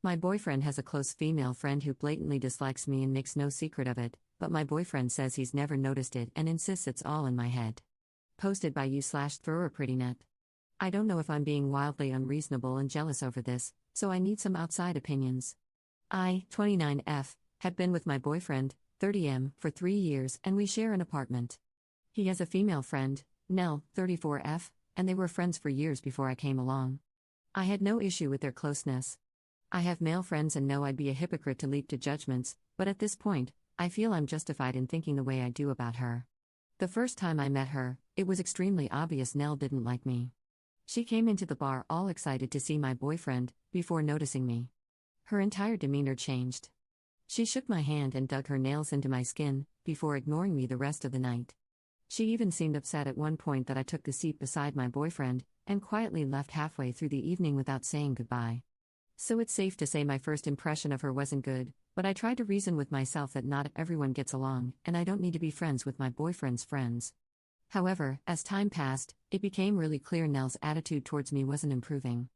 My boyfriend has a close female friend who blatantly dislikes me and makes no secret of it, but my boyfriend says he's never noticed it and insists it's all in my head. Posted by you/throwerprettynet. I don't know if I'm being wildly unreasonable and jealous over this, so I need some outside opinions. I, 29F, have been with my boyfriend, 30M, for 3 years and we share an apartment. He has a female friend, Nell, 34F, and they were friends for years before I came along. I had no issue with their closeness. I have male friends and know I'd be a hypocrite to leap to judgments, but at this point, I feel I'm justified in thinking the way I do about her. The first time I met her, it was extremely obvious Nell didn't like me. She came into the bar all excited to see my boyfriend, before noticing me. Her entire demeanor changed. She shook my hand and dug her nails into my skin, before ignoring me the rest of the night. She even seemed upset at one point that I took the seat beside my boyfriend, and quietly left halfway through the evening without saying goodbye. So it's safe to say my first impression of her wasn't good, but I tried to reason with myself that not everyone gets along, and I don't need to be friends with my boyfriend's friends. However, as time passed, it became really clear Nell's attitude towards me wasn't improving.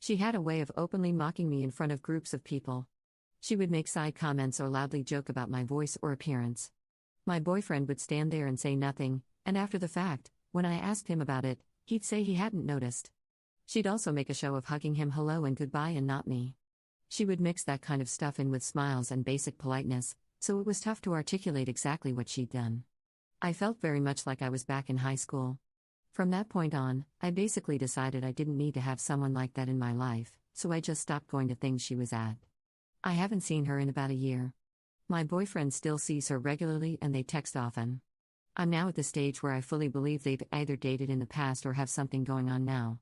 She had a way of openly mocking me in front of groups of people. She would make side comments or loudly joke about my voice or appearance. My boyfriend would stand there and say nothing, and after the fact, when I asked him about it, he'd say he hadn't noticed. She'd also make a show of hugging him hello and goodbye and not me. She would mix that kind of stuff in with smiles and basic politeness, so it was tough to articulate exactly what she'd done. I felt very much like I was back in high school. From that point on, I basically decided I didn't need to have someone like that in my life, so I just stopped going to things she was at. I haven't seen her in about a year. My boyfriend still sees her regularly and they text often. I'm now at the stage where I fully believe they've either dated in the past or have something going on now.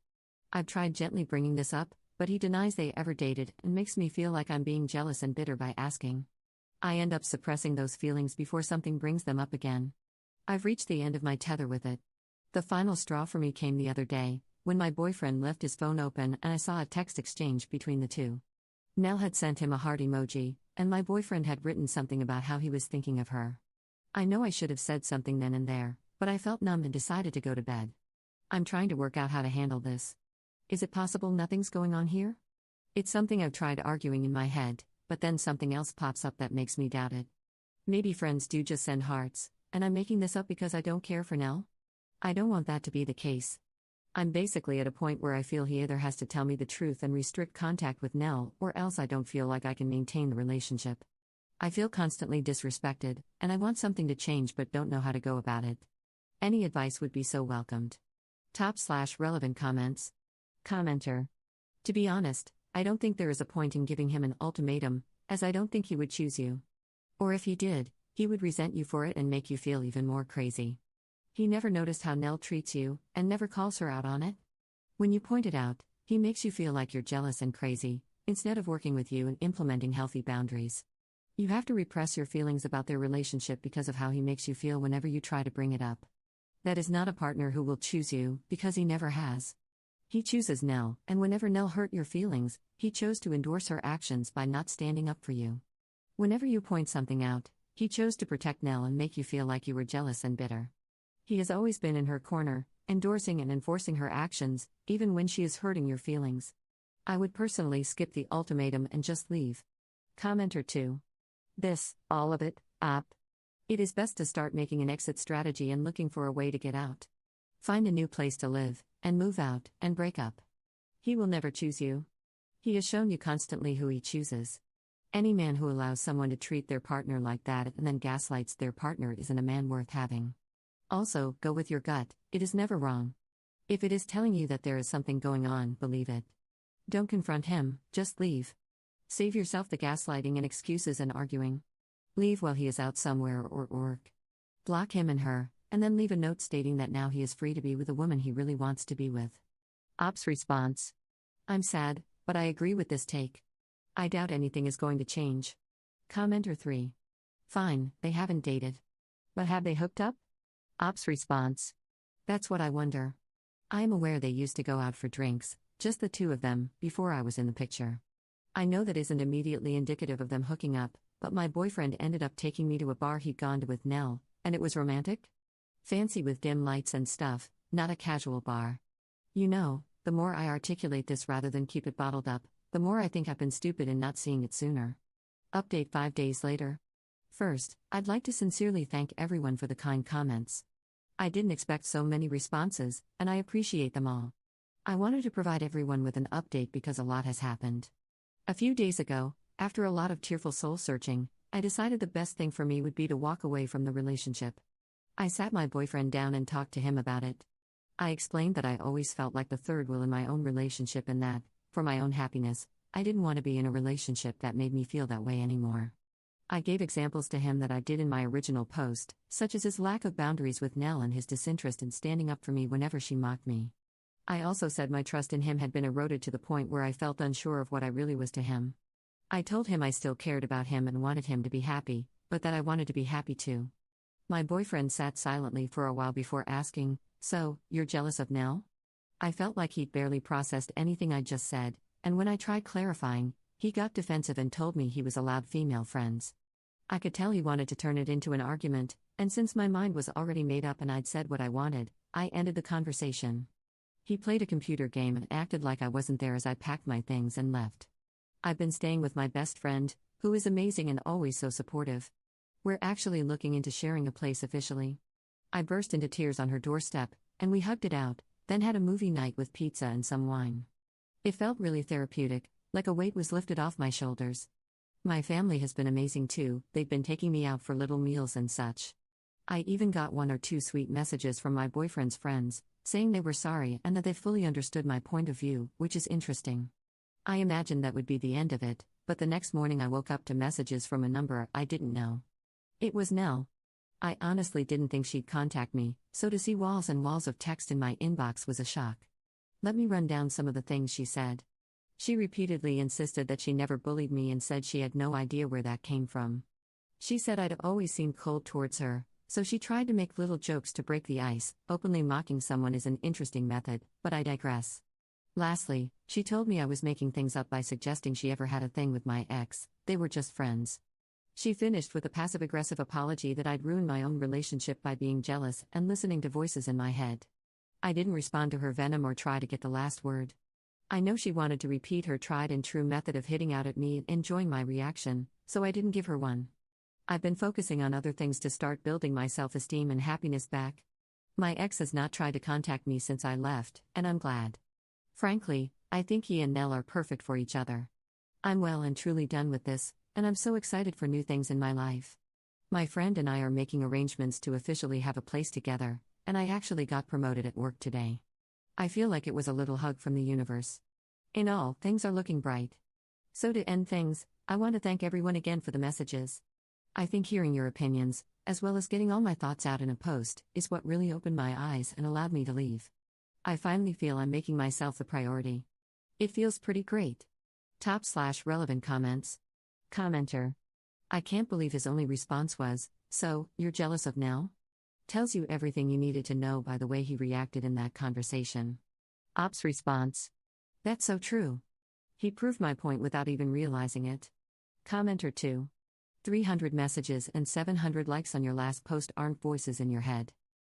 I've tried gently bringing this up, but he denies they ever dated and makes me feel like I'm being jealous and bitter by asking. I end up suppressing those feelings before something brings them up again. I've reached the end of my tether with it. The final straw for me came the other day, when my boyfriend left his phone open and I saw a text exchange between the two. Nell had sent him a heart emoji, and my boyfriend had written something about how he was thinking of her. I know I should have said something then and there, but I felt numb and decided to go to bed. I'm trying to work out how to handle this. Is it possible nothing's going on here? It's something I've tried arguing in my head, but then something else pops up that makes me doubt it. Maybe friends do just send hearts, and I'm making this up because I don't care for Nell? I don't want that to be the case. I'm basically at a point where I feel he either has to tell me the truth and restrict contact with Nell, or else I don't feel like I can maintain the relationship. I feel constantly disrespected, and I want something to change but don't know how to go about it. Any advice would be so welcomed. Top/relevant comments. Commenter. To be honest, I don't think there is a point in giving him an ultimatum, as I don't think he would choose you. Or if he did, he would resent you for it and make you feel even more crazy. He never noticed how Nell treats you, and never calls her out on it. When you point it out, he makes you feel like you're jealous and crazy, instead of working with you and implementing healthy boundaries. You have to repress your feelings about their relationship because of how he makes you feel whenever you try to bring it up. That is not a partner who will choose you, because he never has. He chooses Nell, and whenever Nell hurt your feelings, he chose to endorse her actions by not standing up for you. Whenever you point something out, he chose to protect Nell and make you feel like you were jealous and bitter. He has always been in her corner, endorsing and enforcing her actions, even when she is hurting your feelings. I would personally skip the ultimatum and just leave. Commenter 2. This, all of it, op. It is best to start making an exit strategy and looking for a way to get out. Find a new place to live, and move out, and break up. He will never choose you. He has shown you constantly who he chooses. Any man who allows someone to treat their partner like that and then gaslights their partner isn't a man worth having. Also, go with your gut, it is never wrong. If it is telling you that there is something going on, believe it. Don't confront him, just leave. Save yourself the gaslighting and excuses and arguing. Leave while he is out somewhere or at work. Block him and her, and then leave a note stating that now he is free to be with a woman he really wants to be with. Op's response. I'm sad, but I agree with this take. I doubt anything is going to change. Commenter 3. Fine, they haven't dated. But have they hooked up? Op's response. That's what I wonder. I am aware they used to go out for drinks, just the two of them, before I was in the picture. I know that isn't immediately indicative of them hooking up, but my boyfriend ended up taking me to a bar he'd gone to with Nell, and it was romantic? Fancy with dim lights and stuff, not a casual bar. You know, the more I articulate this rather than keep it bottled up, the more I think I've been stupid in not seeing it sooner. Update 5 days later. First, I'd like to sincerely thank everyone for the kind comments. I didn't expect so many responses, and I appreciate them all. I wanted to provide everyone with an update because a lot has happened. A few days ago, after a lot of tearful soul searching, I decided the best thing for me would be to walk away from the relationship. I sat my boyfriend down and talked to him about it. I explained that I always felt like the third wheel in my own relationship and that, for my own happiness, I didn't want to be in a relationship that made me feel that way anymore. I gave examples to him that I did in my original post, such as his lack of boundaries with Nell and his disinterest in standing up for me whenever she mocked me. I also said my trust in him had been eroded to the point where I felt unsure of what I really was to him. I told him I still cared about him and wanted him to be happy, but that I wanted to be happy too. My boyfriend sat silently for a while before asking, "So, you're jealous of Nell?" I felt like he'd barely processed anything I just said, and when I tried clarifying, he got defensive and told me he was allowed female friends. I could tell he wanted to turn it into an argument, and since my mind was already made up and I'd said what I wanted, I ended the conversation. He played a computer game and acted like I wasn't there as I packed my things and left. I've been staying with my best friend, who is amazing and always so supportive. We're actually looking into sharing a place officially. I burst into tears on her doorstep, and we hugged it out, then had a movie night with pizza and some wine. It felt really therapeutic, like a weight was lifted off my shoulders. My family has been amazing too, they've been taking me out for little meals and such. I even got 1 or 2 sweet messages from my boyfriend's friends, saying they were sorry and that they fully understood my point of view, which is interesting. I imagined that would be the end of it, but the next morning I woke up to messages from a number I didn't know. It was Nell. I honestly didn't think she'd contact me, so to see walls and walls of text in my inbox was a shock. Let me run down some of the things she said. She repeatedly insisted that she never bullied me and said she had no idea where that came from. She said I'd always seemed cold towards her, so she tried to make little jokes to break the ice. Openly mocking someone is an interesting method, but I digress. Lastly, she told me I was making things up by suggesting she ever had a thing with my ex, they were just friends. She finished with a passive-aggressive apology that I'd ruined my own relationship by being jealous and listening to voices in my head. I didn't respond to her venom or try to get the last word. I know she wanted to repeat her tried-and-true method of hitting out at me and enjoying my reaction, so I didn't give her one. I've been focusing on other things to start building my self-esteem and happiness back. My ex has not tried to contact me since I left, and I'm glad. Frankly, I think he and Nell are perfect for each other. I'm well and truly done with this, and I'm so excited for new things in my life. My friend and I are making arrangements to officially have a place together, and I actually got promoted at work today. I feel like it was a little hug from the universe. In all, things are looking bright. So to end things, I want to thank everyone again for the messages. I think hearing your opinions, as well as getting all my thoughts out in a post, is what really opened my eyes and allowed me to leave. I finally feel I'm making myself the priority. It feels pretty great. Top/relevant comments. Commenter. I can't believe his only response was, "So, you're jealous of Nell?" Tells you everything you needed to know by the way he reacted in that conversation. Op's response. That's so true. He proved my point without even realizing it. Commenter 2. 300 messages and 700 likes on your last post aren't voices in your head.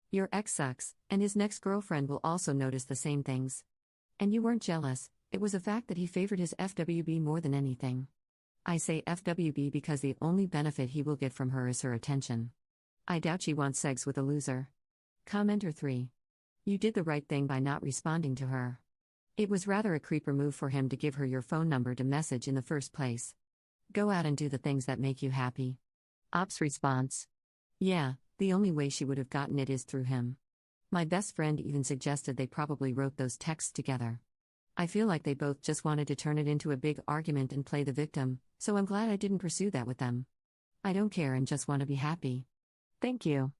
Your ex sucks, and his next girlfriend will also notice the same things. And you weren't jealous, it was a fact that he favored his FWB more than anything. I say FWB because the only benefit he will get from her is her attention. I doubt she wants sex with a loser. Commenter 3. You did the right thing by not responding to her. It was rather a creeper move for him to give her your phone number to message in the first place. Go out and do the things that make you happy. Op's response. Yeah, the only way she would have gotten it is through him. My best friend even suggested they probably wrote those texts together. I feel like they both just wanted to turn it into a big argument and play the victim, so I'm glad I didn't pursue that with them. I don't care and just want to be happy. Thank you.